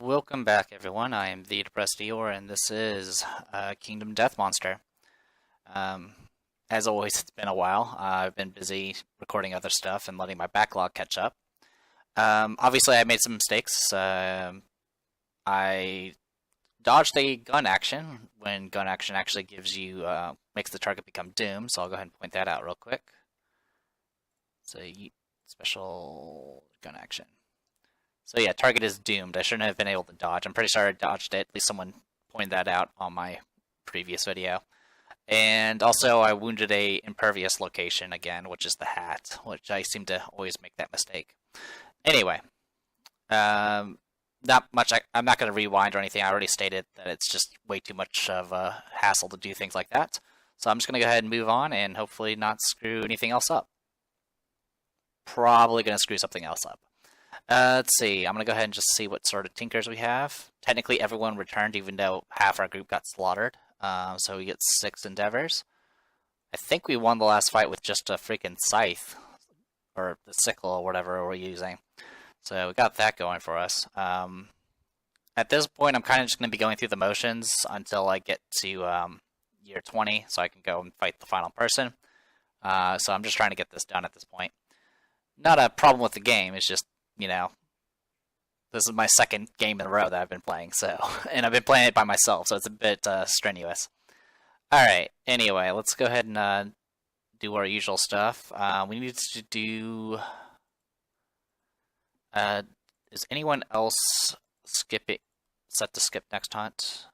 Welcome back, everyone. I am the Depressed Eeyore, and this is Kingdom Death Monster. Um, as always, it's been a while. I've been busy recording other stuff and letting my backlog catch up. Obviously, I made some mistakes. I dodged a gun action when gun action actually gives you makes the target become doomed. So I'll go ahead and point that out real quick. So special gun action. So yeah, target is doomed. I shouldn't have been able to dodge. I'm pretty sure I dodged it. At least someone pointed that out on my previous video. And also I wounded a impervious location again, which is the hat, which I seem to always make that mistake. Anyway, not much. I'm not going to rewind or anything. I already stated that it's just way too much of a hassle to do things like that. So I'm just going to go ahead and move on and hopefully not screw anything else up. Probably going to screw something else up. Let's see. I'm going to go ahead and just see what sort of tinkers we have. Technically, everyone returned, even though half our group got slaughtered. So we get 6 endeavors. I think we won the last fight with just a freaking scythe, or the sickle, or whatever we're using. So we got that going for us. At this point, I'm kind of just going to be going through the motions until I get to year 20, so I can go and fight the final person. So I'm just trying to get this done at this point. Not a problem with the game, it's just, you know, this is my second game in a row that I've been playing, so, and I've been playing it by myself, so it's a bit strenuous. Alright, anyway, let's go ahead and do our usual stuff. We need to do... is anyone else set to skip next hunt?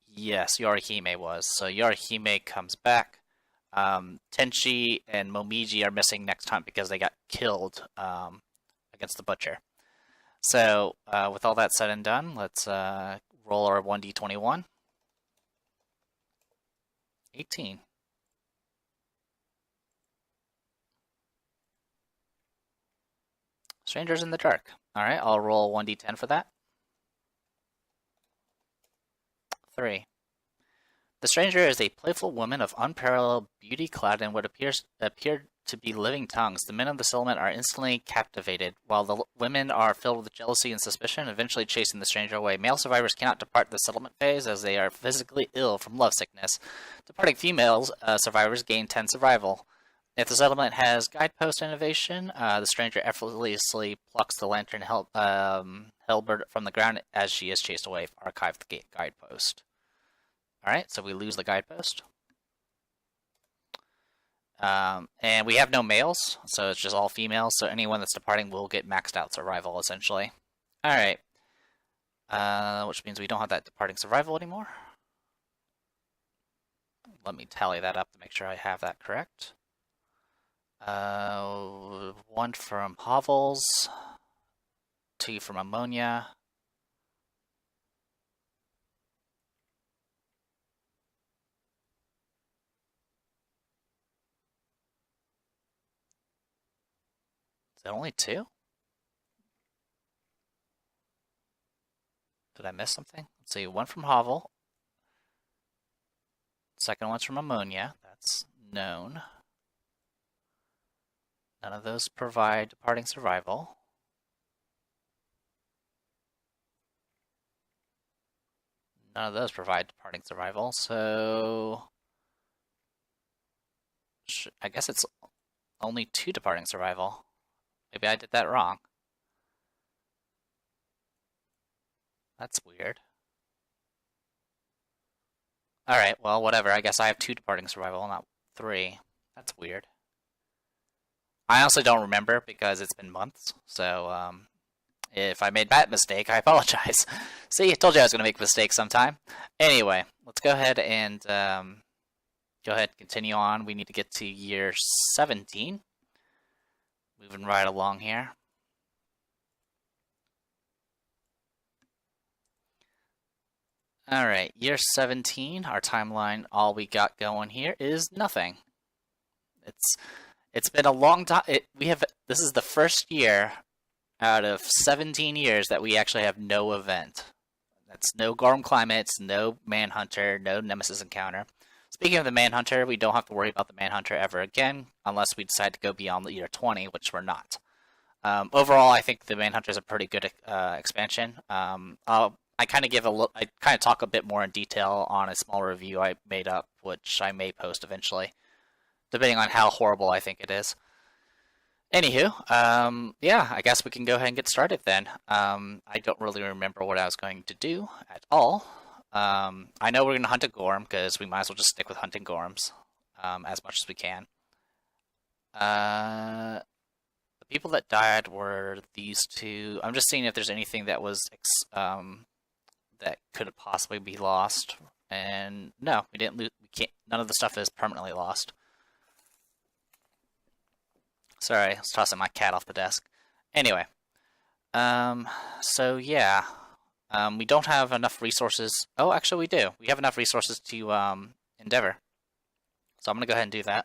Yes, Yorihime was, so Yorihime comes back. Tenchi and Momiji are missing next hunt because they got killed against the Butcher. So, with all that said and done, let's roll our 1d21. 18. Strangers in the dark. Alright, I'll roll 1d10 for that. 3. The stranger is a playful woman of unparalleled beauty, clad in what appear to be living tongues. The men of the settlement are instantly captivated, while the women are filled with jealousy and suspicion, eventually chasing the stranger away. Male survivors cannot depart the settlement phase as they are physically ill from lovesickness. Departing female survivors gain 10 survival. If the settlement has guidepost innovation, the stranger effortlessly plucks the lantern halberd from the ground as she is chased away. Archive the guidepost. Alright, so we lose the guidepost. And we have no males, so it's just all females, so anyone that's departing will get maxed out survival, essentially. Alright. Which means we don't have that departing survival anymore. Let me tally that up to make sure I have that correct. 1 from hovels, 2 from ammonia. Is that only 2? Did I miss something? Let's see, 1 from hovel. Second one's from ammonia. That's known. None of those provide departing survival. None of those provide departing survival, so... I guess it's only 2 departing survival. Maybe I did that wrong. That's weird. Alright, well, whatever. I guess I have 2 departing survival, not 3. That's weird. I honestly don't remember because it's been months, so if I made that mistake, I apologize. See, I told you I was going to make mistakes sometime. Anyway, let's go ahead and continue on. We need to get to year 17. Moving right along here. Alright, year 17, our timeline, all we got going here is nothing. It's been a long time. This is the first year out of 17 years that we actually have no event. That's no Gorm Climates, no Manhunter, no Nemesis Encounter. Speaking of the Manhunter, we don't have to worry about the Manhunter ever again, unless we decide to go beyond the year 20, which we're not. Overall, I think the Manhunter is a pretty good expansion. I kind of I kind of talk a bit more in detail on a small review I made up, which I may post eventually, depending on how horrible I think it is. Anywho, yeah, I guess we can go ahead and get started then. I don't really remember what I was going to do at all. I know we're going to hunt a Gorm, because we might as well just stick with hunting Gorms as much as we can. The people that died were these two. I'm just seeing if there's anything that was that could possibly be lost. And no, we didn't lose. We can't. None of the stuff is permanently lost. Sorry, I was tossing my cat off the desk. Anyway, so yeah, we don't have enough resources. Oh, actually, we do. We have enough resources to endeavor. So I'm gonna go ahead and do that.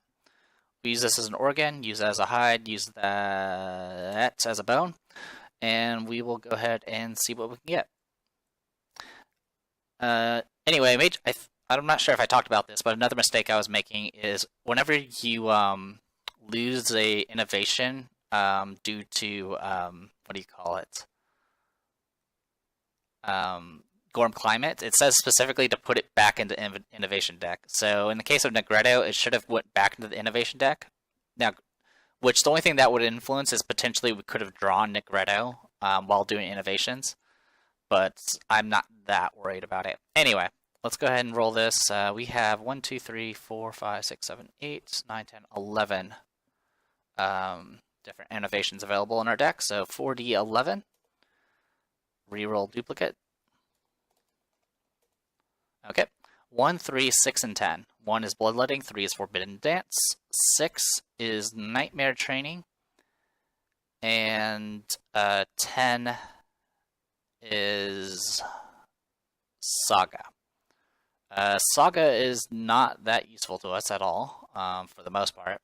We use this as an organ, use it as a hide, use that as a bone, and we will go ahead and see what we can get. Anyway, I'm not sure if I talked about this, but another mistake I was making is whenever you lose a innovation due to what do you call it? Gorm climate, it says specifically to put it back into innovation deck. So in the case of Negretto, it should have went back into the innovation deck. Now, which the only thing that would influence is potentially we could have drawn Negretto while doing innovations, but I'm not that worried about it. Anyway, let's go ahead and roll this. We have 1, 2, 3, 4, 5, 6, 7, 8, 9, 10, 11 different innovations available in our deck. So 4D11. Reroll duplicate. Okay. 1, 3, 6, and 10. 1 is Bloodletting, 3 is Forbidden Dance, 6 is Nightmare Training, and 10 is Saga. Saga is not that useful to us at all, for the most part.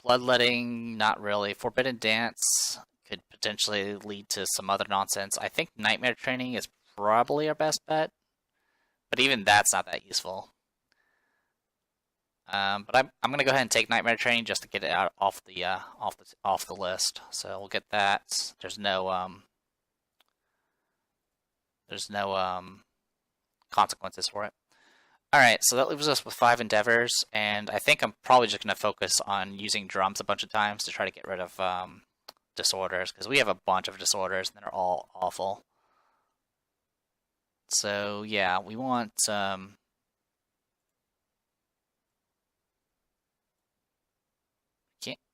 Bloodletting, not really. Forbidden Dance could potentially lead to some other nonsense. I think Nightmare Training is probably our best bet, but even that's not that useful. But I'm gonna go ahead and take Nightmare Training just to get it out off the list. So we'll get that. There's no consequences for it. All right, so that leaves us with 5 endeavors, and I think I'm probably just gonna focus on using drums a bunch of times to try to get rid of disorders, because we have a bunch of disorders and they're all awful. So yeah, we want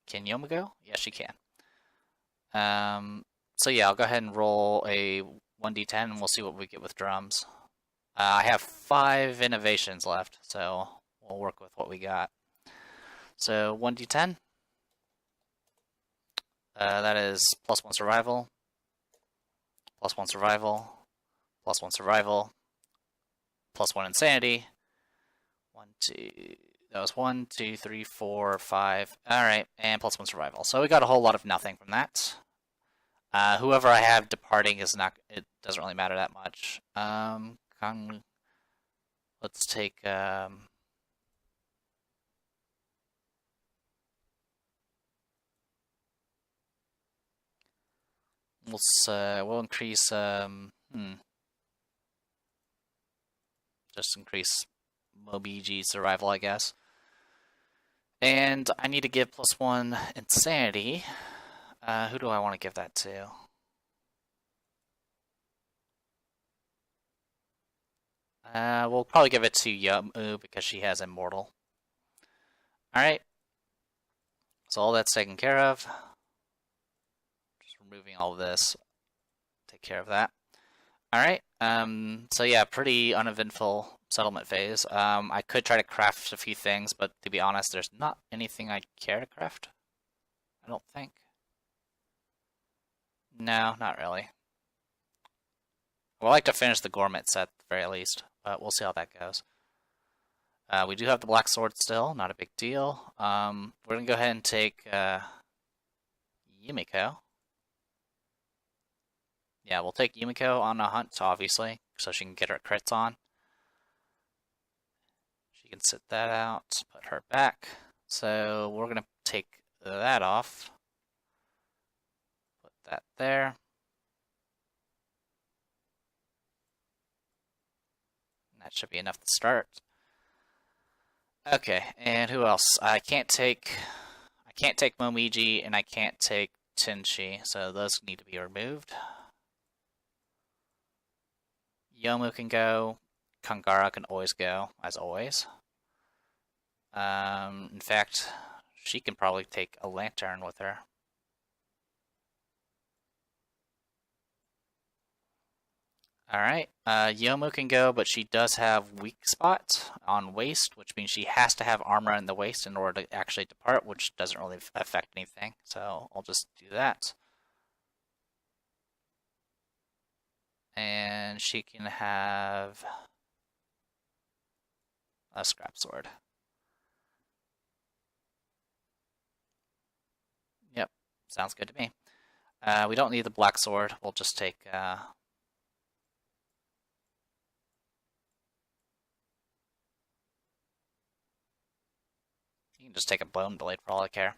Can Yoma go? Yes, she can. So yeah, I'll go ahead and roll a 1d10 and we'll see what we get with drums. I have 5 innovations left, so we'll work with what we got. So 1d10. That is +1 survival, +1 survival, +1 survival, +1 insanity. 1, 2. That was 1, 2, 3, 4, 5. Alright, and +1 survival. So we got a whole lot of nothing from that. Whoever I have departing is not. It doesn't really matter that much. Let's take. We'll increase. Just increase Mobiji survival, I guess. And I need to give +1 insanity. Who do I want to give that to? We'll probably give it to Yamu because she has immortal. Alright. So all that's taken care of. Just removing all of this. Take care of that. Alright. So yeah, pretty uneventful settlement phase. I could try to craft a few things, but to be honest, there's not anything I care to craft. I don't think. No, not really. We'd like to finish the Gourmet set at the very least, but we'll see how that goes. We do have the Black Sword still, not a big deal. We're going to go ahead and take Yumiko. Yeah, we'll take Yumiko on a hunt, obviously, so she can get her crits on. She can sit that out, put her back. So we're going to take that off. that there. That should be enough to start. Okay, and who else? I can't take Momiji and I can't take Tenchi, so those need to be removed. Yomu can go. Kangara can always go, as always. In fact, she can probably take a lantern with her. Alright, Yomu can go, but she does have weak spot on waist, which means she has to have armor in the waist in order to actually depart, which doesn't really affect anything, so I'll just do that. And she can have a scrap sword. Yep, sounds good to me. We don't need the black sword, we'll just take... You can just take a bone blade for all I care.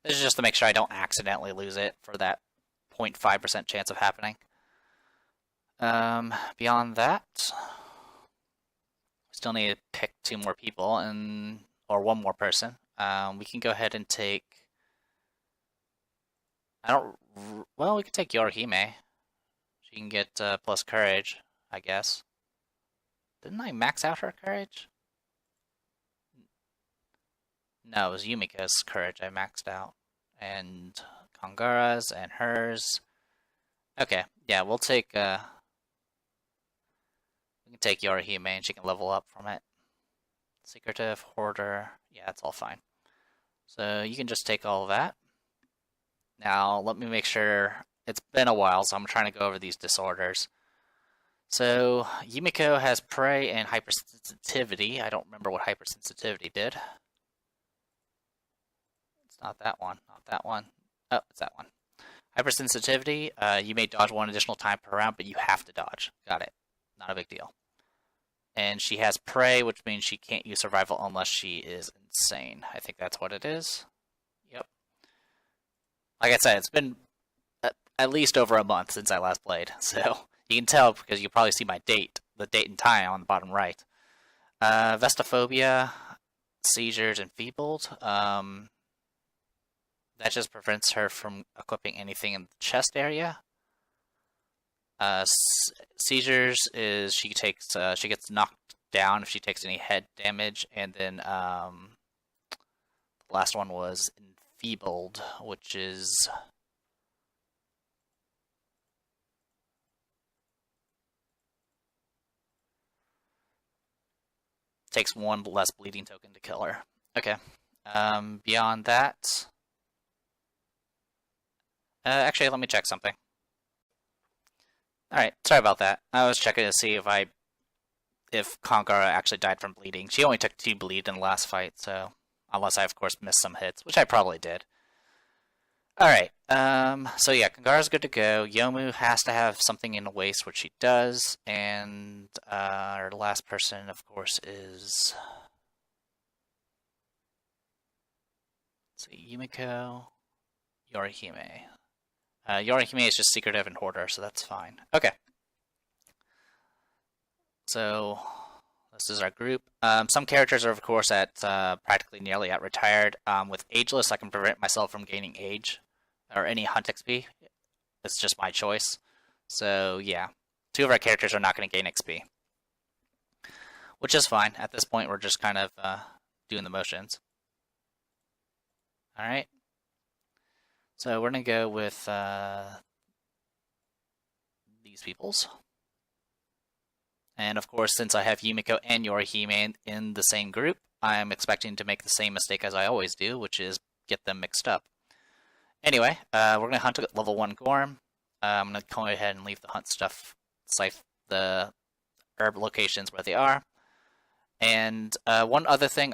This is just to make sure I don't accidentally lose it for that 0.5% chance of happening. Beyond that, we still need to pick 2 more people, or 1 more person. We can go ahead and take... Well, we could take Yorihime. She can get plus courage, I guess. Didn't I max out her courage? No, it was Yumiko's courage I maxed out. And Kangara's and hers. Okay, yeah, we'll take, we can take Yorihime and she can level up from it. Secretive, Hoarder, yeah, it's all fine. So you can just take all of that. Now, let me make sure, it's been a while, so I'm trying to go over these disorders. So, Yumiko has prey and hypersensitivity. I don't remember what hypersensitivity did. Not that one, not that one. Oh, it's that one. Hypersensitivity, you may dodge 1 additional time per round, but you have to dodge. Got it. Not a big deal. And she has prey, which means she can't use survival unless she is insane. I think that's what it is. Yep. Like I said, it's been at least over a month since I last played, so you can tell because you probably see my date, the date and time on the bottom right. Vestophobia, seizures, enfeebled. That just prevents her from equipping anything in the chest area. Seizures is she gets knocked down if she takes any head damage, and then the last one was enfeebled, which is takes 1 less bleeding token to kill her. Okay. Beyond that. Actually, let me check something. Alright, sorry about that. I was checking to see if Kangara actually died from bleeding. She only took 2 bleed in the last fight, so... Unless I, of course, missed some hits, which I probably did. Alright, so yeah, Kangara's good to go. Yomu has to have something in the waist, which she does. And our last person, of course, is... Let's see, Yumiko... Yorihime. Yorihime is just secretive and hoarder, so that's fine. Okay. So, this is our group. Some characters are, of course, at practically nearly at retired. With Ageless, I can prevent myself from gaining age or any hunt XP. It's just my choice. So, yeah. 2 of our characters are not going to gain XP. Which is fine. At this point, we're just kind of doing the motions. Alright. So we're going to go with these peoples. And of course, since I have Yumiko and Yorihime in the same group, I'm expecting to make the same mistake as I always do, which is get them mixed up. Anyway, we're going to hunt at level 1 Gorm. I'm going to go ahead and leave the hunt stuff, scythe the herb locations where they are. And one other thing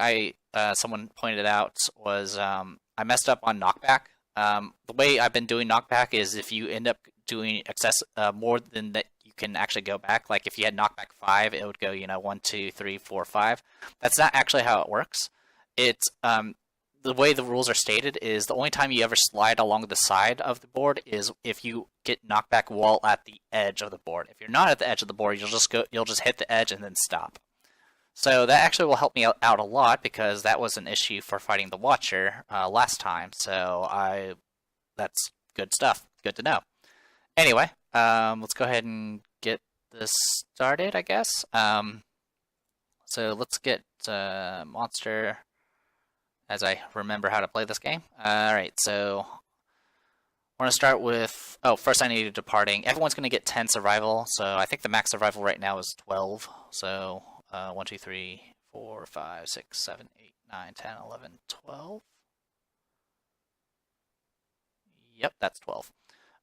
someone pointed out was I messed up on knockback. The way I've been doing knockback is if you end up doing more than that you can actually go back. Like if you had knockback 5, it would go, 1, 2, 3, 4, 5. That's not actually how it works. It's the way the rules are stated is the only time you ever slide along the side of the board is if you get knockback wall at the edge of the board. If you're not at the edge of the board, you'll just hit the edge and then stop. So that actually will help me out a lot because that was an issue for fighting the Watcher last time. So that's good stuff. Good to know. Anyway, let's go ahead and get this started, I guess. So let's get Monster as I remember how to play this game. Alright, so we're going to start with... Oh, first I need a departing. Everyone's going to get 10 survival, so I think the max survival right now is 12. So 1, 2, 3, 4, 5, 6, 7, 8, 9, 10, 11, 12. Yep, that's 12.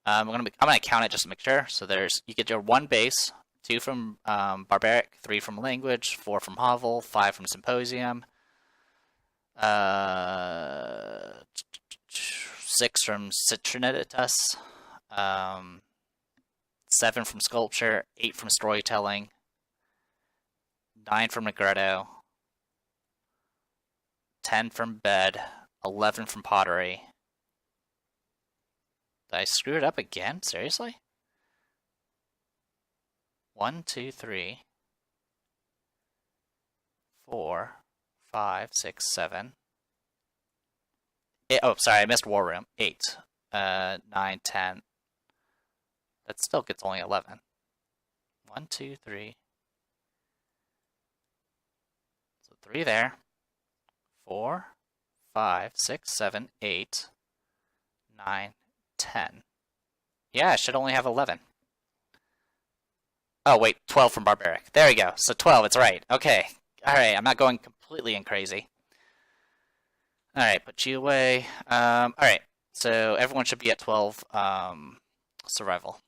I'm gonna count it just to make sure. So you get your 1 base, 2 from Barbaric, 3 from Language, 4 from Hovel, 5 from Symposium, 6 from Citrinitas, 7 from Sculpture, 8 from Storytelling, 9 from Negretto, 10 from Bed, 11 from Pottery. Did I screw it up again? Seriously? 1, 2, 3, 4, 5, 6, 7. Oh, sorry, I missed War Room. 8, 9, 10. That still gets only 11. 1, 2, 3. So 3 there. 4, 5, 6, 7, 8, 9, 10. Yeah, I should only have 11. Oh, wait, 12 from Barbaric. There we go. So 12, it's right. Okay. Alright, I'm not going completely in crazy. Alright, put you away. Alright, so everyone should be at 12 survival.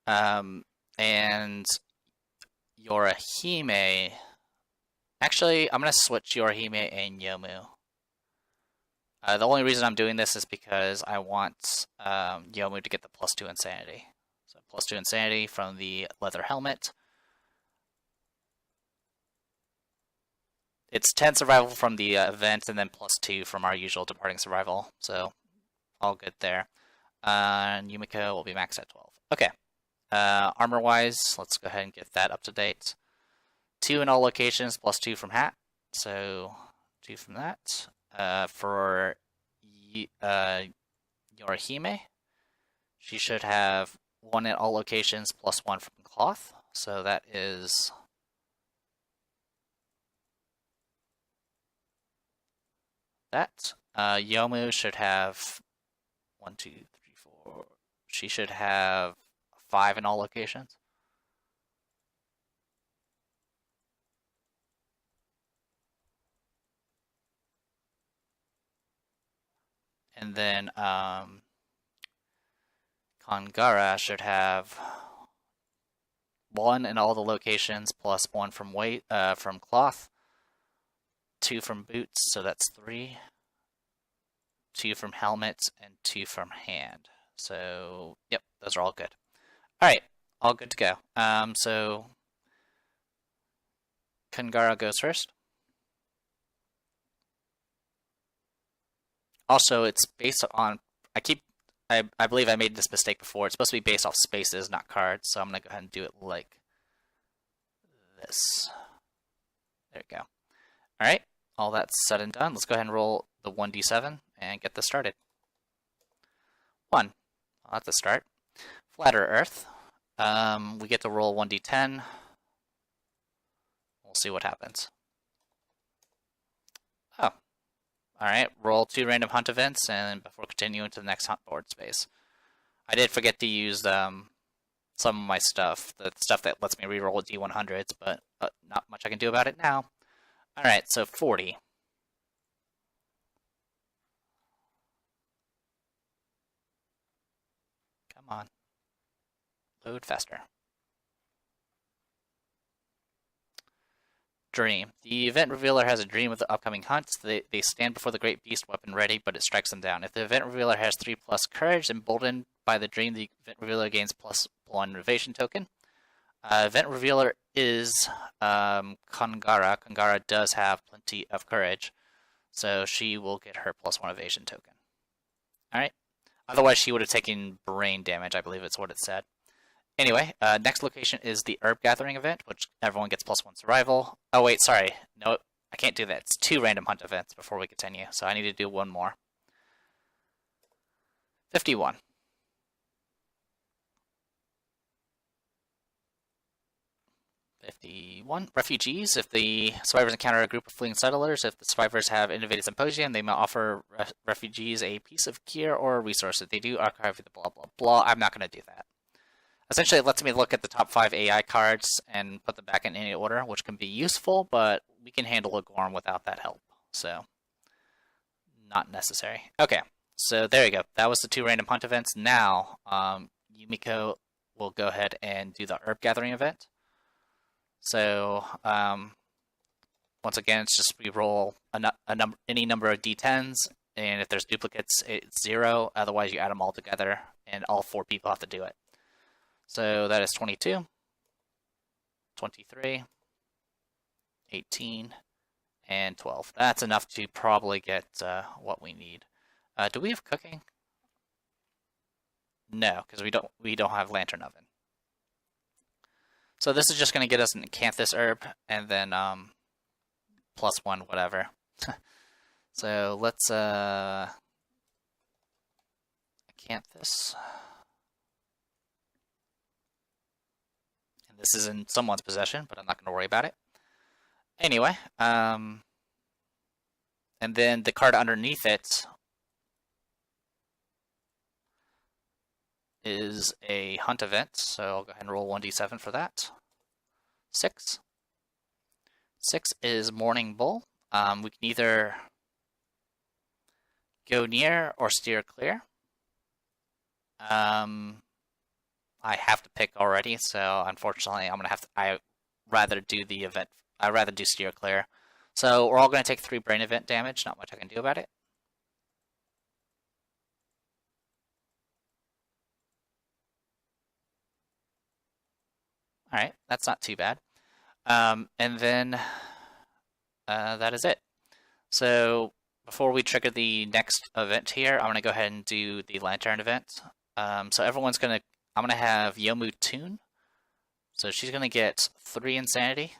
And Yorihime... Actually, I'm going to switch Yorihime and Yomu. The only reason I'm doing this is because I want Yomu to get the +2 insanity. So +2 insanity from the leather helmet. It's 10 survival from the event, and then +2 from our usual departing survival. So all good there. And Yumiko will be maxed at 12. Okay. Armor-wise, let's go ahead and get that up to date. 2 in all locations, +2 from Hat. So 2 from that. For Yorihime, she should have 1 in all locations, +1 from Cloth. So that is... that. Yomu should have 1, 2, 3, 4. She should have 5 in all locations. And then Kangara should have 1 in all the locations, +1 from from Cloth. 2 from Boots, so that's 3. 2 from Helmet, and 2 from Hand. So, yep, those are all good. Alright, all good to go. So, Kangara goes first. Also, it's based on... I believe I made this mistake before. It's supposed to be based off spaces, not cards, so I'm going to go ahead and do it like this. There we go. Alright, all that's said and done. Let's go ahead and roll the 1d7 and get this started. 1. Well, that's a start. Flatter Earth. We get to roll 1d10. We'll see what happens. Oh. Alright, roll 2 random hunt events and before continuing to the next hunt board space. I did forget to use some of my stuff, the stuff that lets me reroll D100s, but not much I can do about it now. Alright, so 40. Come on. Load faster. Dream. The event revealer has a dream of the upcoming hunt. They stand before the great beast weapon ready, but it strikes them down. If the event revealer has 3+ courage, emboldened by the dream, the event revealer gains +1 motivation token. Event Revealer is Kangara. Kangara does have plenty of courage, so she will get her +1 evasion token. Alright. Otherwise, she would have taken brain damage, I believe it's what it said. Anyway, next location is the Herb Gathering event, which everyone gets +1 survival. Oh, wait, sorry. No, I can't do that. It's 2 random hunt events before we continue, so I need to do one more. 51. Refugees. If the survivors encounter a group of fleeing settlers, if the survivors have invaded Symposium, they may offer refugees a piece of gear or a resource. If they do, archive the blah blah blah. I'm not going to do that. Essentially, it lets me look at the top 5 AI cards and put them back in any order, which can be useful, but we can handle a Gorm without that help. So, not necessary. Okay, so there you go. That was the 2 random hunt events. Now, Yumiko will go ahead and do the Herb Gathering event. So, once again, it's just we roll any number of d10s, and if there's duplicates, it's 0. Otherwise, you add them all together, and all 4 people have to do it. So that is 22, 23, 18, and 12. That's enough to probably get what we need. Do we have cooking? No, because we don't have Lantern Oven. So this is just going to get us an Acanthus herb, and then +1 whatever. So let's Acanthus. And this is in someone's possession, but I'm not going to worry about it. Anyway, and then the card underneath it is a hunt event, so I'll go ahead and roll 1d7 for that. 6. 6 is Morning Bull. We can either go near or steer clear. I have to pick already, so unfortunately I'm gonna have to. I rather do the event. I rather do steer clear. So we're all gonna take 3 brain event damage. Not much I can do about it. All right, that's not too bad. And then that is it. So before we trigger the next event here, I'm gonna go ahead and do the Lantern event. So everyone's gonna. I'm gonna have Yomu Tune. So she's gonna get 3 insanity.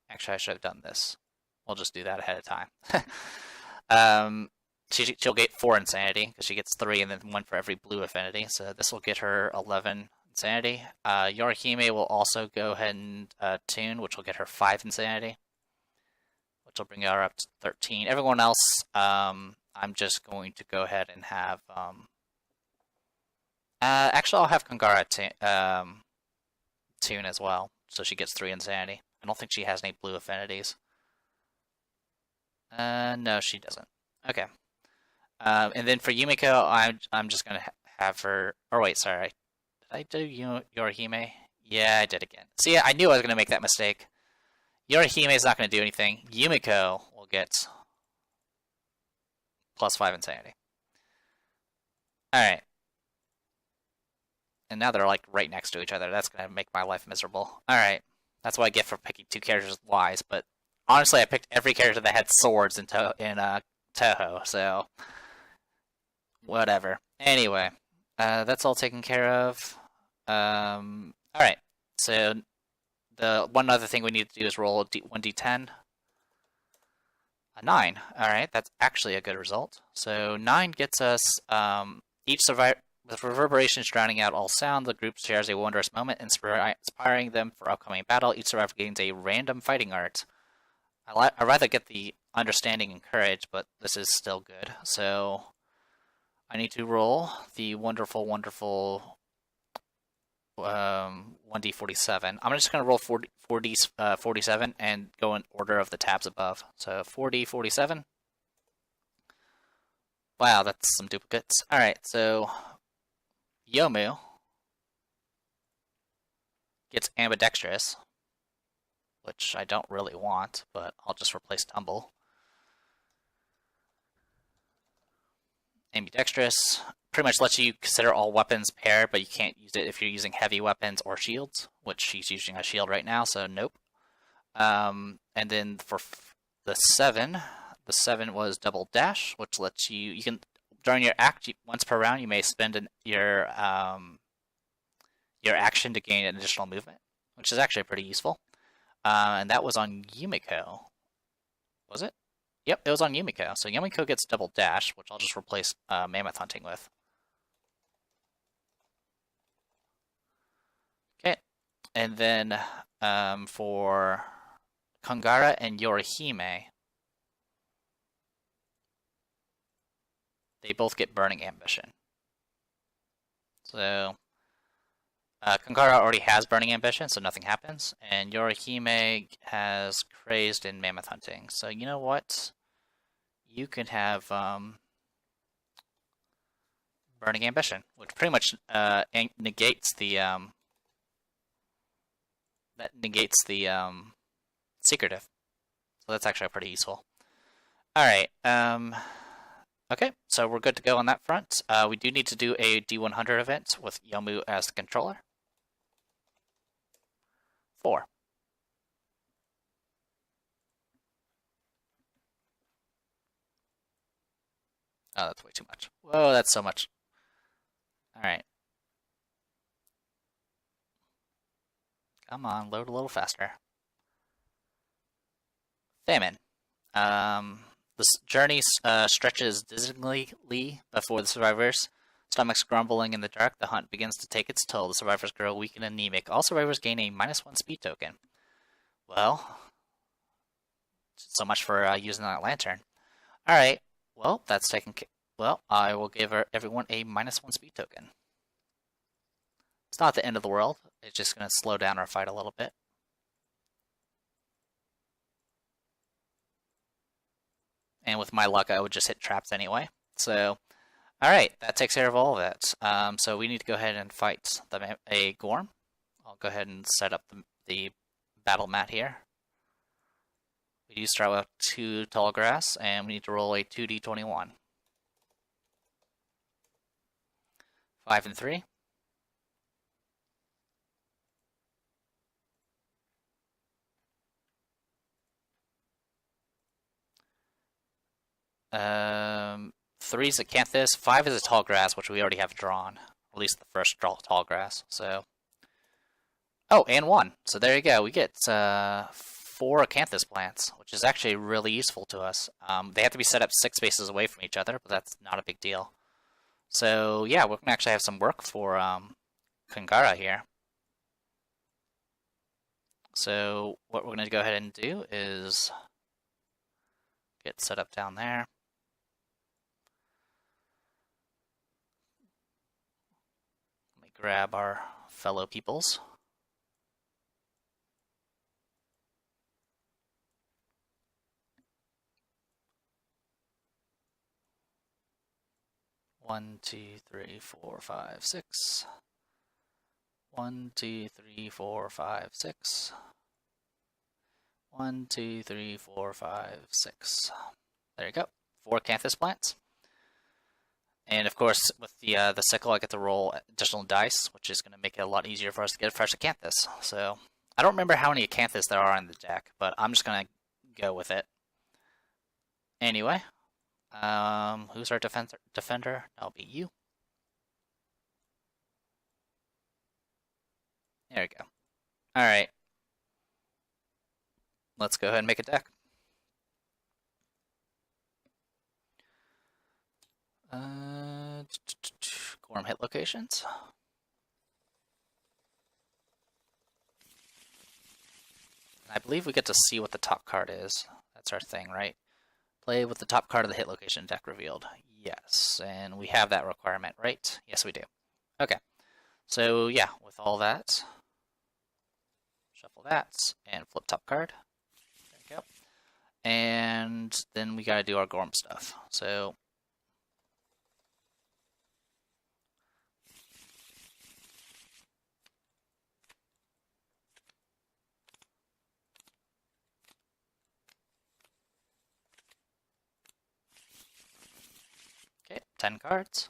Actually, I should have done this. We'll just do that ahead of time. She'll get 4 insanity because she gets 3 and then 1 for every blue affinity. So this will get her 11 insanity. Yorihime will also go ahead and tune, which will get her 5 insanity, which will bring her up to 13. Everyone else, I'm just going to go ahead and have. Actually, I'll have Kangara tune as well, so she gets 3 insanity. I don't think she has any blue affinities. No, she doesn't. Okay. And then for Yumiko, I'm just gonna have her. Or wait, sorry. Did I do Yorihime? Yeah, I did again. See, I knew I was gonna make that mistake. Yorihime is not gonna do anything. Yumiko will get +5 insanity. All right. And now they're like right next to each other. That's gonna make my life miserable. All right. That's what I get for picking 2 characters wise. But honestly, I picked every character that had swords in Toho, so whatever. Anyway, that's all taken care of. Alright, so the one other thing we need to do is roll 1d10. A 9. Alright, that's actually a good result. So 9 gets us each survivor. With reverberations drowning out all sound, the group shares a wondrous moment, inspiring them for upcoming battle. Each survivor gains a random fighting art. I'd rather get the understanding and courage, but this is still good. So I need to roll the wonderful 1d47. I'm just going to roll 47 and go in order of the tabs above. So 4d47. Wow, that's some duplicates. Alright, so Yomu gets ambidextrous, which I don't really want, but I'll just replace Tumble. Ambidextrous pretty much lets you consider all weapons paired, but you can't use it if you're using heavy weapons or shields, which she's using a shield right now, so nope. And then for the 7 was double dash, which lets you can during your act once per round you may spend your action to gain an additional movement, which is actually pretty useful. And that was on Yumiko. Was it? Yep, it was on Yumiko. So Yumiko gets double dash, which I'll just replace mammoth hunting with. Okay, and then for Kongara and Yorihime, they both get burning ambition. So Kongara already has burning ambition, so nothing happens, and Yorihime has crazed in mammoth hunting. So you know what? You can have burning ambition, which pretty much negates the secretive. So that's actually pretty useful. All right. Okay, so we're good to go on that front. We do need to do a D100 event with Yomu as the controller. 4. Oh, that's way too much. Whoa, that's so much. All right. Come on, load a little faster. Famine. This journey stretches dizzyingly before the survivors. Stomachs grumbling in the dark, the hunt begins to take its toll. The survivors grow weak and anemic. All survivors gain a -1 speed token. Well, so much for using that lantern. Alright, well, that's taken care. Well, I will give everyone a -1 speed token. It's not the end of the world. It's just going to slow down our fight a little bit. And with my luck, I would just hit traps anyway. So, alright, that takes care of all of it. So we need to go ahead and fight a Gorm. I'll go ahead and set up the battle mat here. We do start with 2 tall grass, and we need to roll a 2d21. 5 and 3. Um, 3 is acanthus, 5 is a tall grass, which we already have drawn. At least the first tall grass. So, oh, and 1. So there you go. We get 4 acanthus plants, which is actually really useful to us. They have to be set up 6 spaces away from each other, but that's not a big deal. So yeah, we're gonna actually have some work for Kongara here. So what we're gonna go ahead and do is get set up down there. Let me grab our fellow peoples. One, 2, 3, 4, 5, 6. 1, 2, 3, 4, 5, 6. 1, 2, 3, 4, 5, 6. There you go. 4 acanthus plants. And of course, with the sickle, I get to roll additional dice, which is going to make it a lot easier for us to get a fresh acanthus. So I don't remember how many acanthus there are in the deck, but I'm just going to go with it. Anyway, who's our defender? That'll be you. There we go. Alright. Let's go ahead and make a deck. Gorm hit locations. I believe we get to see what the top card is. That's our thing, right? Play with the top card of the hit location deck revealed. Yes, and we have that requirement, right? Yes, we do. Okay. So, yeah, with all that, shuffle that, and flip top card. There we go. And then we gotta do our Gorm stuff. So, 10 cards.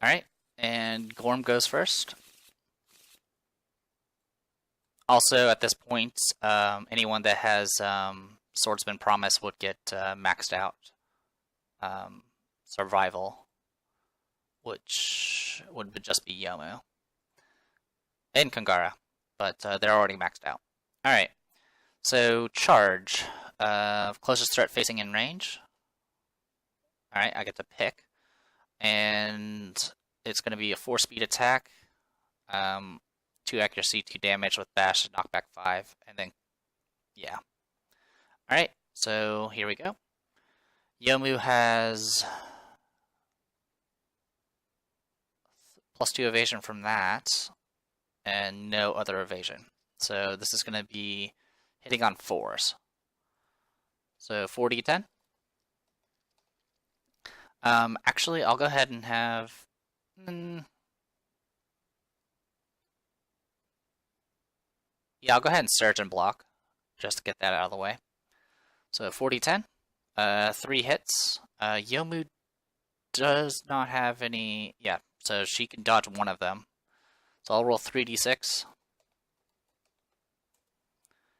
Alright, and Gorm goes first. Also, at this point, anyone that has Swordsman Promise would get maxed out survival, which would just be Yomu and Kangara, but they're already maxed out. Alright, so charge. Closest threat facing in range. Alright, I get to pick. And it's going to be a 4-speed attack. 2 accuracy, 2 damage with bash, knockback 5, and then, yeah. Alright, so here we go. Yomu has +2 evasion from that, and no other evasion. So this is going to be hitting on 4s. So 4d10. Actually, I'll go ahead and have... Yeah, I'll go ahead and surge and block, just to get that out of the way. So 4d10, 3 hits. Yomu does not have any... Yeah, so she can dodge one of them. So I'll roll 3d6.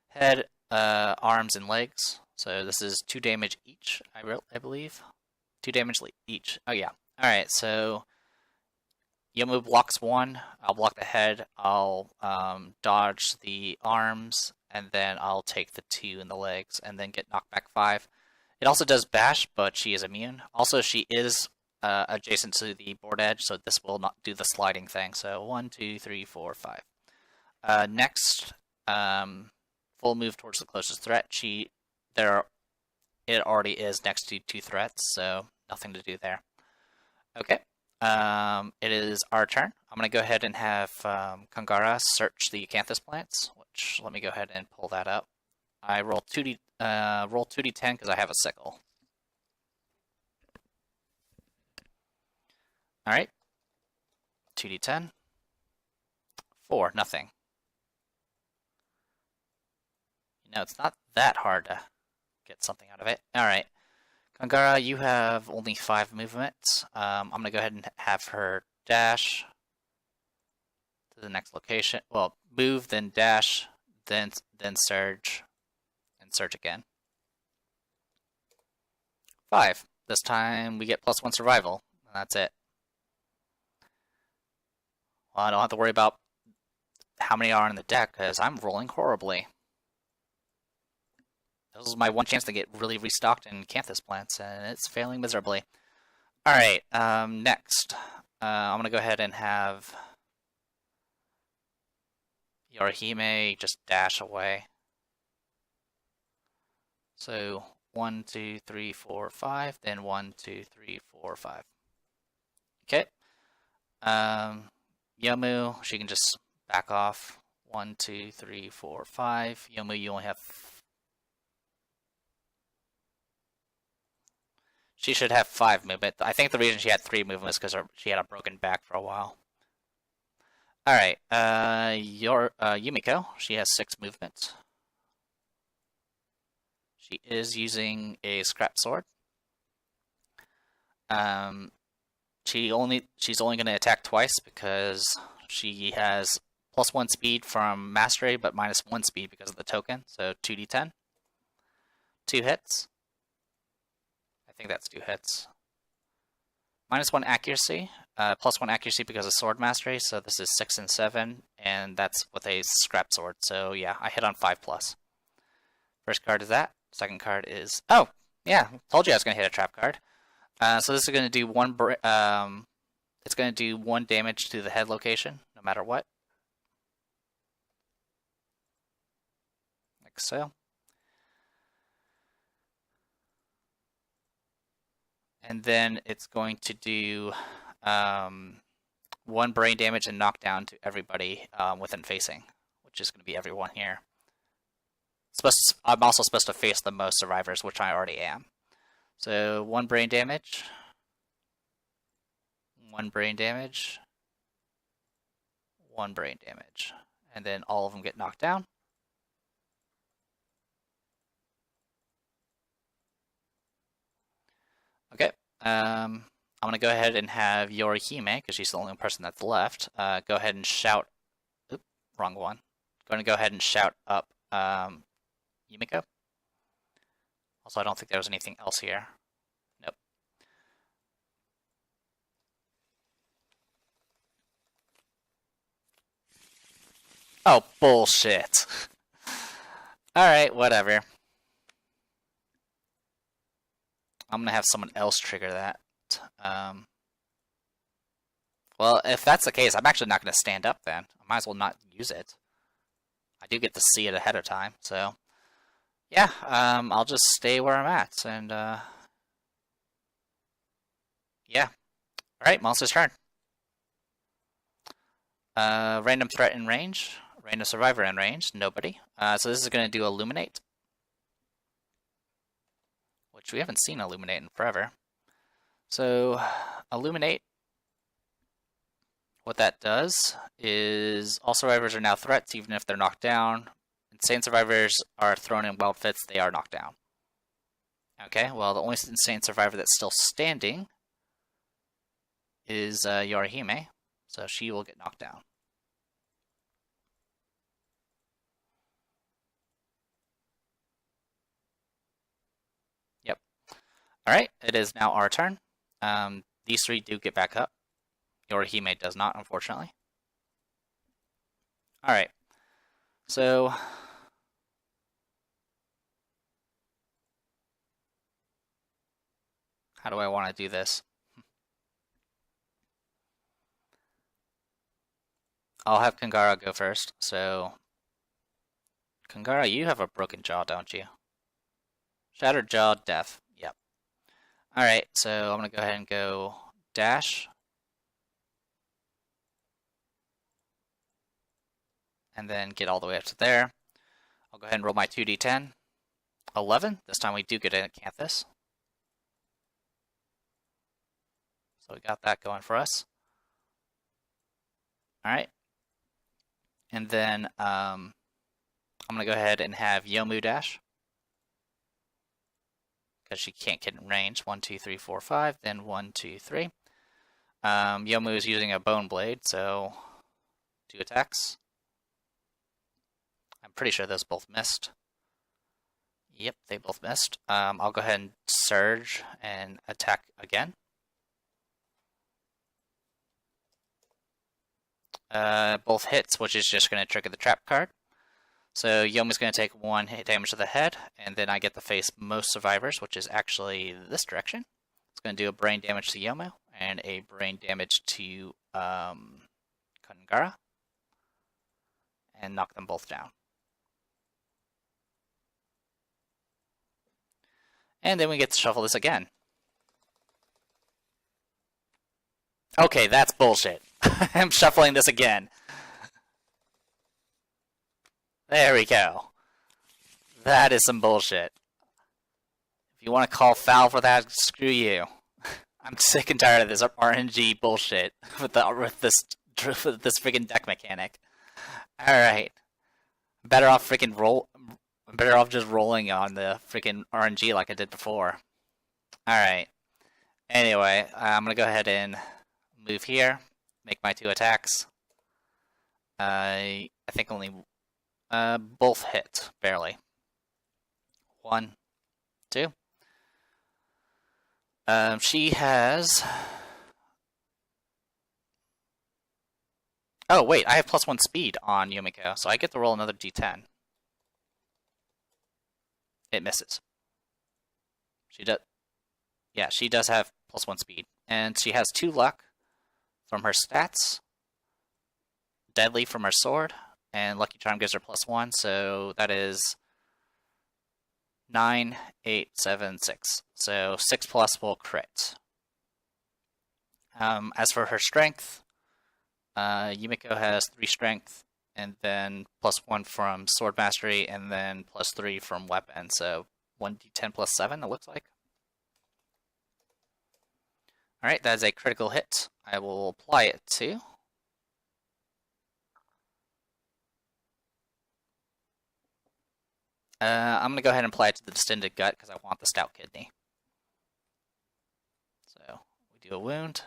Head, arms, and legs. So this is 2 damage each, I believe. 2 damage each. Oh yeah. Alright, so Yomu blocks 1. I'll block the head. I'll dodge the arms, and then I'll take the 2 in the legs, and then get knockback 5. It also does bash, but she is immune. Also, she is adjacent to the board edge, so this will not do the sliding thing. So 1, 2, 3, 4, 5. Next, full move towards the closest threat. It already is next to 2 threats, so nothing to do there. Okay. It is our turn. I'm going to go ahead and have Kangara search the acanthus plants, which let me go ahead and pull that up. I roll 2d10 because I have a sickle. Alright. 2d10. 4, nothing. You know, it's not that hard to get something out of it. Alright. Kangara, you have only 5 movements. I'm going to go ahead and have her dash to the next location. Well, move, then dash, then surge, and surge again. 5. This time we get +1 survival, and that's it. Well, I don't have to worry about how many are in the deck, because I'm rolling horribly. This is my one chance to get really restocked in acanthus plants, and it's failing miserably. Alright, next. I'm going to go ahead and have Yorihime just dash away. So 1, 2, 3, 4, 5, then 1, 2, 3, 4, 5. Okay. Yomu, she can just back off. 1, 2, 3, 4, 5. Yomu, you only have... She should have 5 movement. I think the reason she had 3 movement is because she had a broken back for a while. Alright, Yumiko, she has 6 movement. She is using a scrap sword. She's only going to attack twice because she has +1 speed from mastery, but -1 speed because of the token. So 2d10. 2 hits. I think that's 2 hits. -1 accuracy. +1 accuracy because of sword mastery. So this is 6 and 7, and that's with a scrap sword. So yeah, I hit on 5+. First card is that. Second card is... Oh! Yeah, told you I was going to hit a trap card. So this is going to do it's going to do 1 damage to the head location, no matter what. Like so. And then it's going to do 1 brain damage and knockdown to everybody within facing, which is going to be everyone here. I'm also supposed to face the most survivors, which I already am. So 1 brain damage, 1 brain damage, 1 brain damage, and then all of them get knocked down. I'm going to go ahead and have Yorihime, because she's the only person that's left, go ahead and shout... Oop, wrong one. Going to go ahead and shout up Yumiko. Also, I don't think there was anything else here. Nope. Oh, bullshit. Alright, whatever. I'm gonna have someone else trigger that. Well, if that's the case, I'm actually not gonna stand up then. I might as well not use it. I do get to see it ahead of time, so... Yeah, I'll just stay where I'm at, and, yeah. Alright, monster's turn. Random threat in range. Random survivor in range. Nobody. So this is going to do Illuminate. Which we haven't seen Illuminate in forever. So, Illuminate. What that does is all survivors are now threats, even if they're knocked down. Insane survivors are thrown in wild fits, they are knocked down. Okay, well, the only insane survivor that's still standing is Yorihime. So she will get knocked down. Yep. Alright, it is now our turn. These three do get back up. Yorihime does not, unfortunately. Alright. So... how do I want to do this? I'll have Kangara go first. So, Kangara, you have a broken jaw, don't you? Shattered jaw, death. Yep. Alright, so I'm going to go ahead and go dash. And then get all the way up to there. I'll go ahead and roll my 2d10. 11. This time we do get an Acanthus. So we got that going for us. Alright. And then I'm going to go ahead and have Yomu dash. Because she can't get in range. 1, 2, 3, 4, 5. Then 1, 2, 3. Yomu is using a bone blade, so 2 attacks. I'm pretty sure those both missed. Yep, they both missed. I'll go ahead and surge and attack again. Both hits, which is just going to trigger the trap card. So Yomu's going to take 1 hit damage to the head, and then I get to face most survivors, which is actually this direction. It's going to do a brain damage to Yomu, and a brain damage to Kangara, and knock them both down. And then we get to shuffle this again. Okay, that's bullshit. I'm shuffling this again. There we go. That is some bullshit. If you want to call foul for that, screw you. I'm sick and tired of this RNG bullshit with this freaking deck mechanic. Alright. Better off just rolling on the freaking RNG like I did before. Alright. Anyway, I'm gonna go ahead and move here, make my 2 attacks. I think only both hit, barely. 1, 2. She has... Oh, wait, I have +1 speed on Yumiko, so I get to roll another d10. It misses. She does... Yeah, she does have +1 speed. And she has 2 luck from her stats, deadly from her sword, and Lucky Charm gives her +1, so that is 9, 8, 7, 6. So 6 plus will crit. As for her strength, Yumiko has 3 strength, and then +1 from sword mastery, and then +3 from weapon, so 1d10 + 7 it looks like. Alright, that is a critical hit. I will apply it to... I'm going to go ahead and apply it to the distended gut because I want the stout kidney. So do a wound.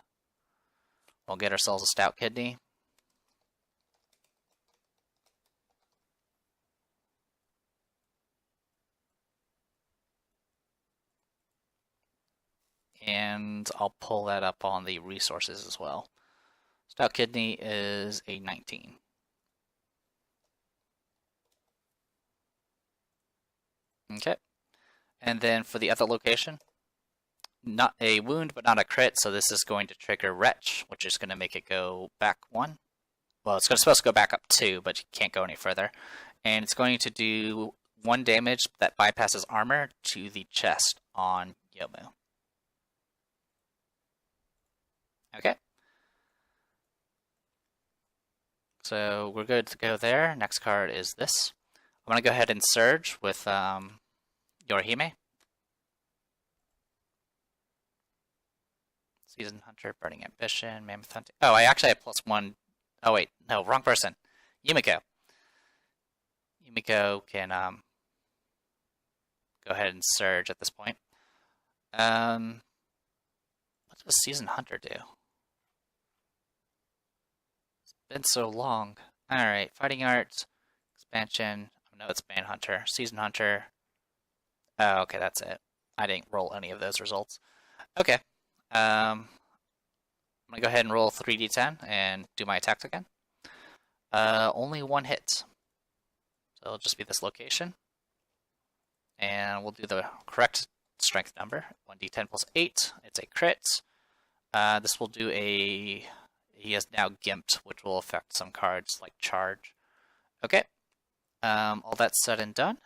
We'll get ourselves a stout kidney. And I'll pull that up on the resources as well. Stout kidney is a 19. Okay. And then for the other location, not a wound, but not a crit, so this is going to trigger Retch, which is going to make it go back 1. Well, it's supposed to go back up 2, but you can't go any further. And it's going to do 1 damage that bypasses armor to the chest on Yomu. Okay. So we're good to go there. Next card is this. I'm going to go ahead and Surge with Yorihime. Seasoned Hunter, Burning Ambition, Mammoth Hunting. Oh, I actually have +1. Oh, wait. No, wrong person. Yumiko. Yumiko can go ahead and Surge at this point. What does Seasoned Hunter do? It's been so long. Alright, Fighting Arts, Expansion. Oh, no, it's Manhunter. Seasoned Hunter. Oh, okay, that's it. I didn't roll any of those results. Okay. I'm going to go ahead and roll 3d10 and do my attacks again. Only 1 hit. So it'll just be this location. And we'll do the correct strength number. 1d10 plus 8. It's a crit. This will do a... He is now gimped, which will affect some cards like Charge. Okay. All that's said and done.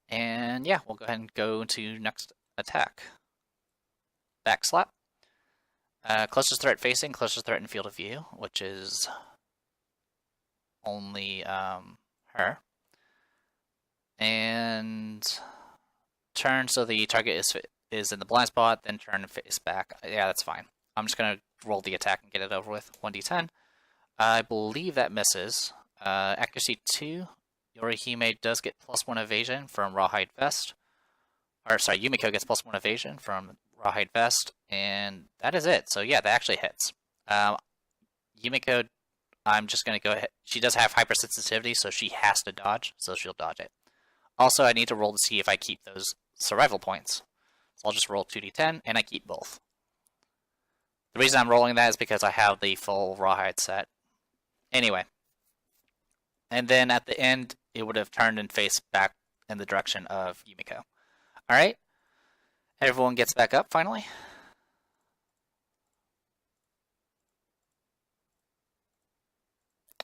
And yeah, we'll go ahead and go to next attack. Back slap. Closest threat facing, closest threat in field of view, which is only her. And turn so the target is in the blind spot, then turn and face back. Yeah, that's fine. I'm just going to roll the attack and get it over with. 1d10. I believe that misses. Accuracy 2. Yorihime does get +1 evasion from Rawhide Vest. Or, sorry, Yumiko gets +1 evasion from Rawhide Vest. And that is it. So, yeah, that actually hits. Yumiko, I'm just going to go ahead. She does have hypersensitivity, so she has to dodge. So she'll dodge it. Also, I need to roll to see if I keep those survival points. So I'll just roll 2d10, and I keep both. The reason I'm rolling that is because I have the full Rawhide set. Anyway. And then at the end, it would have turned and faced back in the direction of Yumiko. Alright. Everyone gets back up, finally.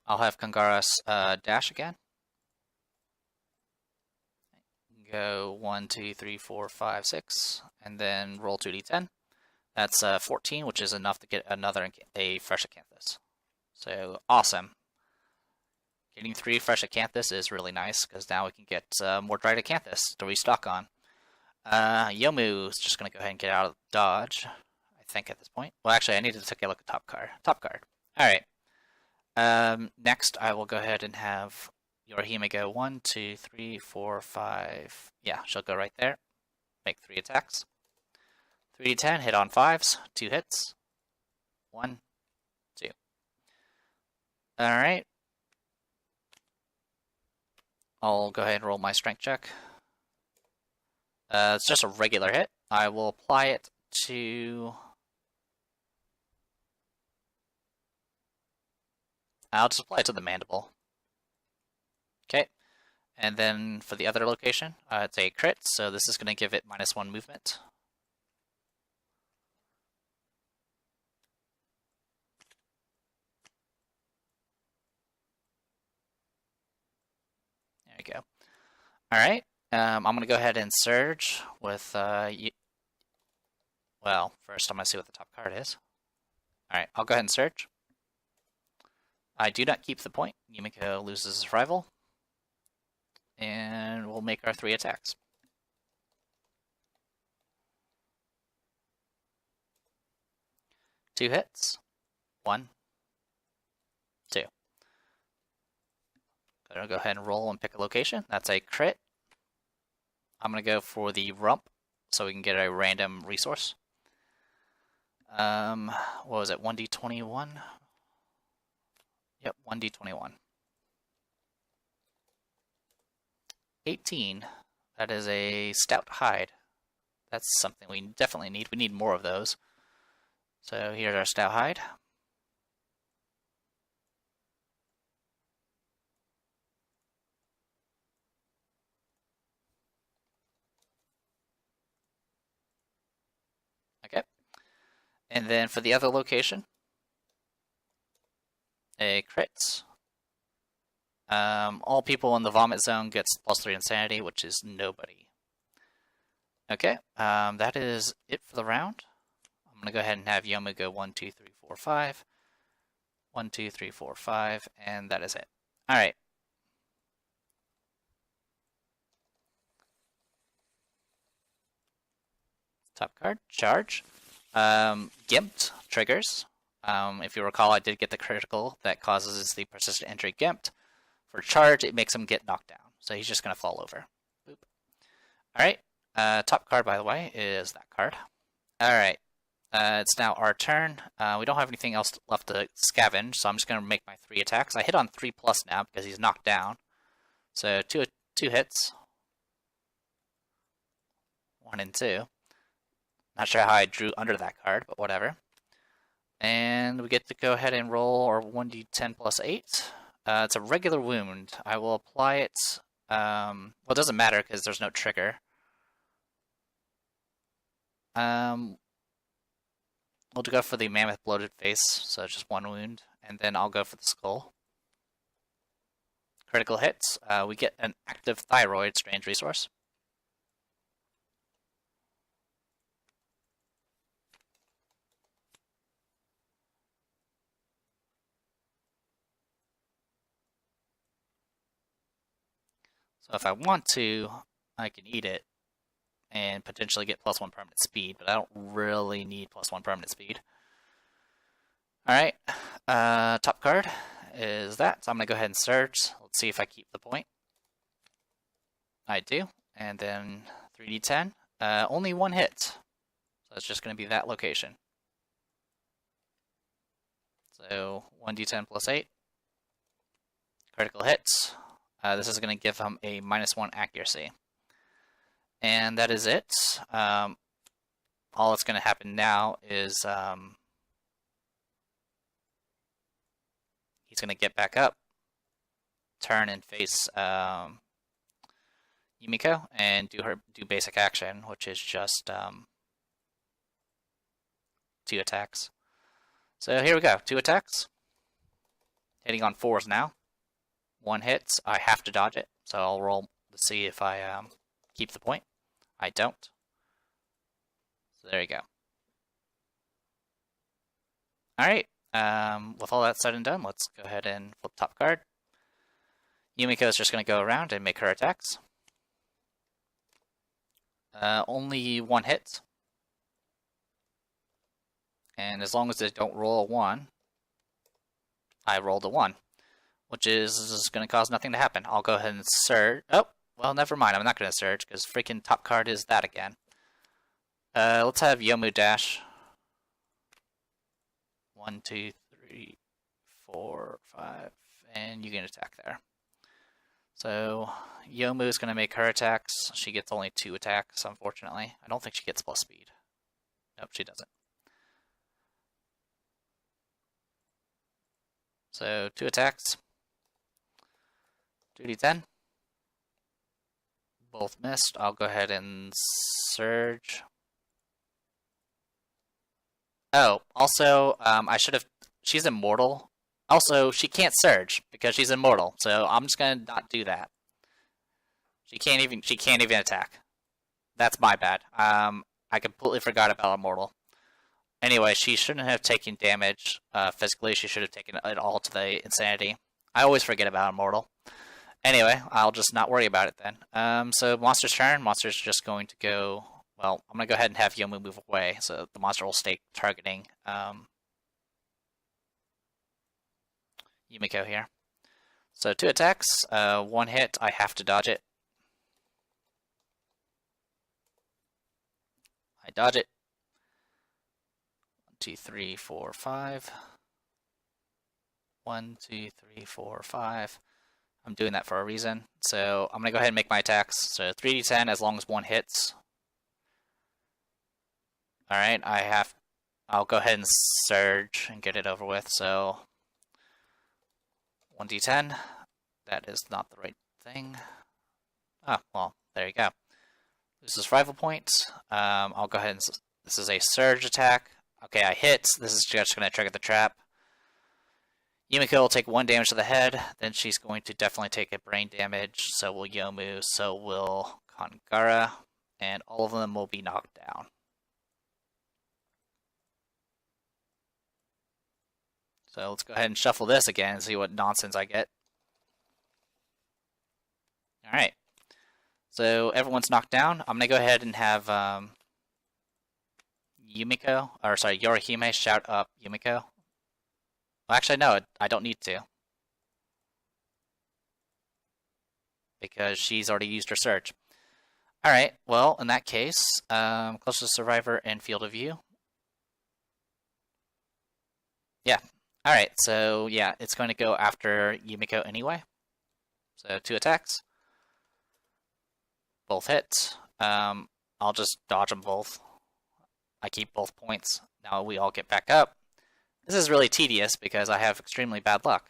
I'll have Kangaras dash again. Go 1, 2, 3, 4, 5, 6, and then roll 2d10. That's 14, which is enough to get a fresh Acanthus. So, awesome. Getting 3 fresh Acanthus is really nice, because now we can get more dried Acanthus to restock on. Yomu is just going to go ahead and get out of dodge, I think, at this point. Well, actually, I need to take a look at top card. Top card. Alright. Next, I will go ahead and have Yorihime go 1, 2, 3, 4, 5. Yeah, she'll go right there. Make 3 attacks. 3d10, hit on 5s, 2 hits. 1, 2. Alright. I'll go ahead and roll my strength check. It's just a regular hit. I will apply it to... I'll just apply it to the mandible. Okay. And then for the other location, it's a crit, so this is going to give it -1 movement. There we go. Alright, I'm going to go ahead and Surge with, well, first I'm going to see what the top card is. Alright, I'll go ahead and Surge. I do not keep the point. Yumiko loses his rival. And we'll make our 3 attacks. Two hits. 1, 2. Gonna go ahead and roll and pick a location. That's a crit. I'm gonna go for the rump so we can get a random resource. What was it? 1d21? Yep, 1d21. 18. That is a stout hide. That's something we definitely need. We need more of those. So here's our stout hide. Okay. And then for the other location, a crit. All people in the vomit zone gets +3 insanity, which is nobody. Okay, that is it for the round. I'm gonna go ahead and have Yomu go 1, 2, 3, 4, 5. 1, 2, 3, 4, 5, and that is it. All right. Top card, charge. Gimped triggers. If you recall, I did get the critical that causes the persistent injury gimped. For charge, it makes him get knocked down. So he's just going to fall over. Boop. All right. Top card, by the way, is that card. All right. It's now our turn. We don't have anything else left to scavenge, so I'm just going to make my 3 attacks. I hit on 3+ now because he's knocked down. So two hits. 1 and 2. Not sure how I drew under that card, but whatever. And we get to go ahead and roll our 1d10 + 8. It's a regular wound. I will apply it. Well, it doesn't matter because there's no trigger. We'll go for the mammoth bloated face, so just 1 wound, and then I'll go for the skull. Critical hits. We get an active thyroid strange resource. So if I want to, I can eat it and potentially get +1 permanent speed, but I don't really need +1 permanent speed. Alright, top card is that, so I'm going to go ahead and surge. Let's see if I keep the point. I do, and then 3d10. Only 1 hit, so it's just going to be that location. So 1d10 + 8. Critical hits. This is going to give him a -1 accuracy. And that is it. All that's going to happen now is he's going to get back up, turn and face Yumiko, and do basic action, which is just 2 attacks. So here we go, 2 attacks. Hitting on 4s now. 1 hits, I have to dodge it, so I'll roll to see if I keep the point. I don't. So there you go. Alright, with all that said and done, let's go ahead and flip top card. Yumiko is just going to go around and make her attacks. Only 1 hit. And as long as they don't roll a 1, I rolled a 1. Which is going to cause nothing to happen. I'll go ahead and surge. Oh, well, never mind. I'm not going to surge because freaking top card is that again. Let's have Yomu dash. 1, 2, 3, 4, 5, and you can attack there. So Yomu is going to make her attacks. She gets only 2 attacks, unfortunately. I don't think she gets + speed. Nope, she doesn't. So 2 attacks. 2d10. Both missed. I'll go ahead and surge. Oh, also, I should have. She's immortal. Also, she can't surge because she's immortal. So I'm just gonna not do that. She can't even attack. That's my bad. I completely forgot about immortal. Anyway, she shouldn't have taken damage physically. She should have taken it all to the insanity. I always forget about immortal. Anyway, I'll just not worry about it then. So monster's turn. Monster's just going to go. Well, I'm going to go ahead and have Yomu move away, so the monster will stay targeting Yumiko here. So 2 attacks, 1 hit, I have to dodge it. I dodge it. 2, 3, 4, 5. 1, 2, 3, 4, 5. I'm doing that for a reason. So I'm going to go ahead and make my attacks. So 3d10 as long as one hits. Alright, I'll go ahead and surge and get it over with. So 1d10. That is not the right thing. Ah, well, there you go. This is survival points. I'll go ahead and... This is a surge attack. Okay, I hit. This is just going to trigger the trap. Yumiko will take 1 damage to the head. Then she's going to definitely take a brain damage. So will Yomu. So will Kangara. And all of them will be knocked down. So let's go ahead and shuffle this again and see what nonsense I get. Alright. So everyone's knocked down. I'm going to go ahead and have Yorihime shout up Yumiko. Well, actually, no, I don't need to. Because she's already used her surge. Alright, well, in that case, closest survivor and field of view. Yeah. Alright, so yeah, it's going to go after Yumiko anyway. So 2 attacks. Both hit. I'll just dodge them both. I keep both points. Now we all get back up. This is really tedious because I have extremely bad luck.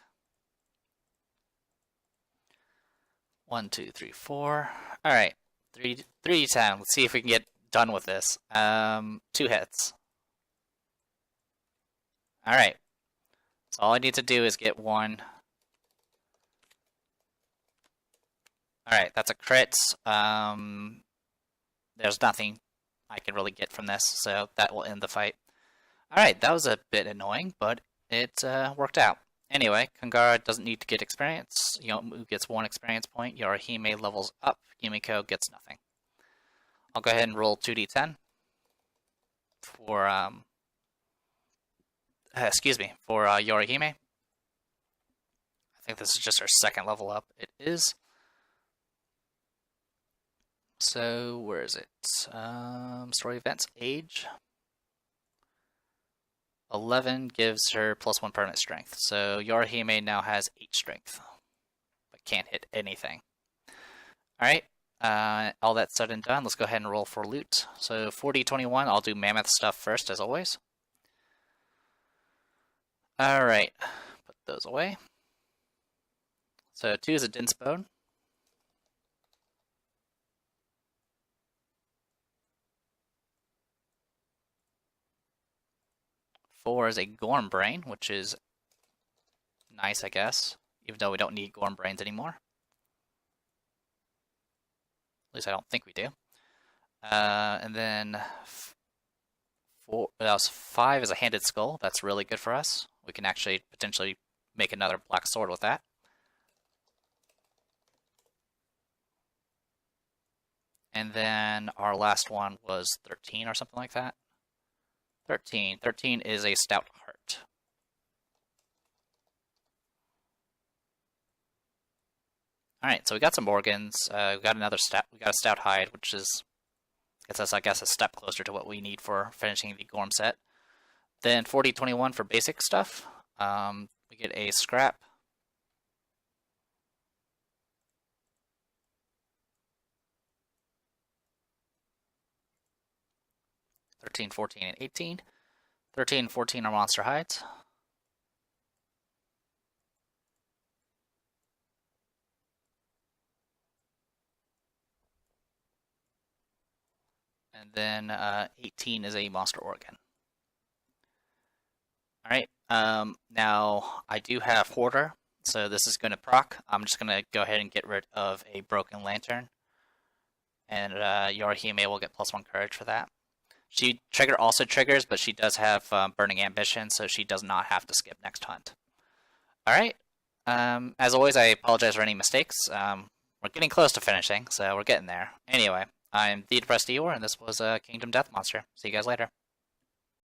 1, 2, 3, 4. Alright. 3d10. Let's see if we can get done with this. 2 hits. Alright. So all I need to do is get 1. Alright, that's a crit. There's nothing I can really get from this, so that will end the fight. Alright, that was a bit annoying, but it worked out. Anyway, Kangara doesn't need to get experience. Yomu gets 1 experience point. Yorihime levels up. Yumiko gets nothing. I'll go ahead and roll 2d10 for Yorihime. I think this is just her 2nd level up. It is. So, where is it? Story events, age. 11 gives her +1 permanent strength. So, Yorihime now has 8 strength. But can't hit anything. Alright, all that said and done, let's go ahead and roll for loot. So, 40-21, I'll do mammoth stuff first, as always. Alright, put those away. So, 2 is a dense bone. 4 is a Gorm Brain, which is nice, I guess, even though we don't need Gorm Brains anymore. At least I don't think we do. And then 5 is a Handed Skull. That's really good for us. We can actually potentially make another black sword with that. And then our last one was 13 or something like that. 13. 13 is a Stout Heart. Alright, so we got some organs. We got a Stout Hide, which is, gets us, I guess, a step closer to what we need for finishing the Gorm set. Then 40-21 for basic stuff. We get a Scrap. $13, $14, and $18. 13 and 14 are monster hides. And then 18 is a monster organ. Alright, now I do have Hoarder, so this is going to proc. I'm just going to go ahead and get rid of a Broken Lantern. And Yorihime will get +1 courage for that. Trigger also triggers, but she does have Burning Ambition, so she does not have to skip next hunt. Alright, as always, I apologize for any mistakes. We're getting close to finishing, so we're getting there. Anyway, I'm the Depressed Eeyore, and this was Kingdom Death Monster. See you guys later.